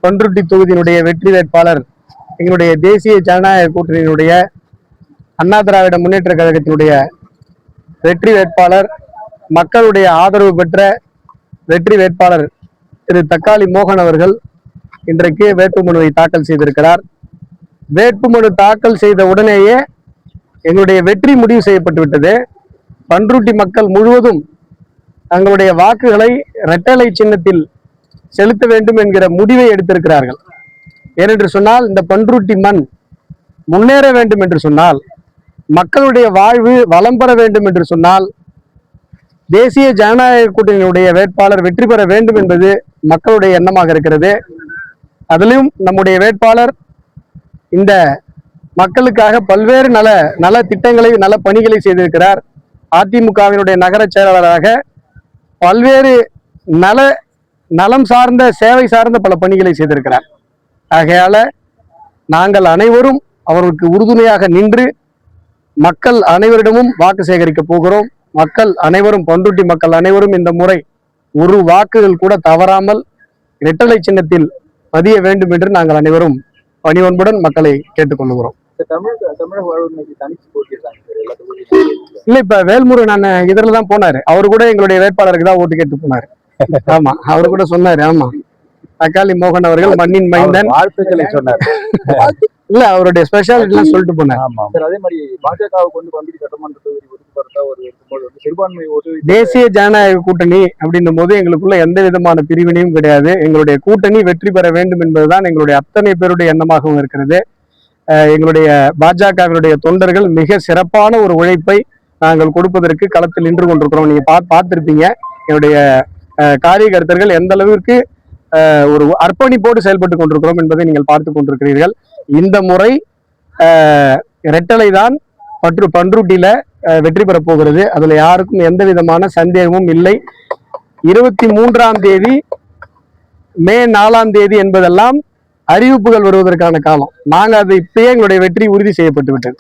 பண்ருட்டி தொகுதியினுடைய வெற்றி வேட்பாளர் எங்களுடைய தேசிய ஜனநாயக கூட்டணியினுடைய அண்ணா திராவிட முன்னேற்ற கழகத்தினுடைய வெற்றி வேட்பாளர், மக்களுடைய ஆதரவு பெற்ற வெற்றி வேட்பாளர் திரு தக்காளி மோகன் அவர்கள் இன்றைக்கு வேட்புமனுவை தாக்கல் செய்திருக்கிறார். வேட்புமனு தாக்கல் செய்த உடனேயே எங்களுடைய வெற்றி முடிவு செய்யப்பட்டு விட்டது. பண்ருட்டி மக்கள் முழுவதும் தங்களுடைய வாக்குகளை இரட்டலை சின்னத்தில் செலுத்த வேண்டும் என்கிற முடிவை எடுத்திருக்கிறார்கள். ஏனென்று சொன்னால், இந்த பண்ருட்டி மண் முன்னேற வேண்டும் என்று சொன்னால், மக்களுடைய வாழ்வு வளம் பெற வேண்டும் என்று சொன்னால், தேசிய ஜனநாயக கூட்டணியினுடைய வேட்பாளர் வெற்றி பெற வேண்டும் என்பது மக்களுடைய எண்ணமாக இருக்கிறது. அதிலும் நம்முடைய வேட்பாளர் இந்த மக்களுக்காக பல்வேறு நல திட்டங்களை, நல பணிகளை செய்திருக்கிறார். அதிமுகவினுடைய நகர செயலாளராக பல்வேறு நலம் சார்ந்த, சேவை சார்ந்த பல பணிகளை செய்திருக்கிறார். ஆகையால நாங்கள் அனைவரும் அவர்களுக்கு உறுதுணையாக நின்று மக்கள் அனைவரிடமும் வாக்கு சேகரிக்க போகிறோம். மக்கள் அனைவரும், பண்ருட்டி மக்கள் அனைவரும் இந்த முறை ஒரு வாக்குகள் கூட தவறாமல் இரட்டலை சின்னத்தில் பதிய வேண்டும் என்று நாங்கள் அனைவரும் பணிவன்புடன் மக்களை கேட்டுக்கொள்கிறோம். இல்ல, இப்ப வேல்முருகன் இதுல தான் போனாரு. அவரு கூட எங்களுடைய வேட்பாளருக்கு தான் ஓட்டு கேட்டு போனாரு. ஆமா, அவரு கூட சொன்னாரு. ஆமா, தக்காளி மோகன் அவர்கள் மண்ணின் மைந்தன் வாழ்த்துக்களை சொன்னார். இல்ல, அவருடைய ஸ்பெஷாலிட்டி சொல்லிட்டு போனார். அதே மாதிரி பாஜகவுக்கு வந்து பண்ருட்டி சட்டமன்ற தொகுதி சிறுபான்மை ஓட்டு தேசிய ஜனநாயக கூட்டணி அப்படின்னும் போது எங்களுக்குள்ள எந்த விதமான பிரிவினையும் கிடையாது. எங்களுடைய கூட்டணி வெற்றி பெற வேண்டும் என்பதுதான் எங்களுடைய அத்தனை பேருடைய எண்ணமாகவும் இருக்கிறது. எங்களுடைய பாஜகவினுடைய தொண்டர்கள் மிக சிறப்பான ஒரு உழைப்பை நாங்கள் கொடுப்பதற்கு களத்தில் நின்று கொண்டிருக்கிறோம். நீங்க பார்த்திருப்பீங்க என்னுடைய காரியகர்த்தர்கள் எந்த அளவிற்கு ஒரு அர்ப்பணிப்போடு செயல்பட்டு கொண்டிருக்கிறோம் என்பதை நீங்கள் பார்த்து கொண்டிருக்கிறீர்கள். இந்த முறை இரட்டலை தான் பண்ருட்டியில வெற்றி பெறப் போகிறது. அதுல யாருக்கும் எந்த விதமான சந்தேகமும் இல்லை. 23ஆம் தேதி, மே 4ஆம் தேதி என்பதெல்லாம் அறிவிப்புகள் வருவதற்கான காலம். நாங்கள் அது இப்பயே எங்களுடைய வெற்றி உறுதி செய்யப்பட்டு விட்டது.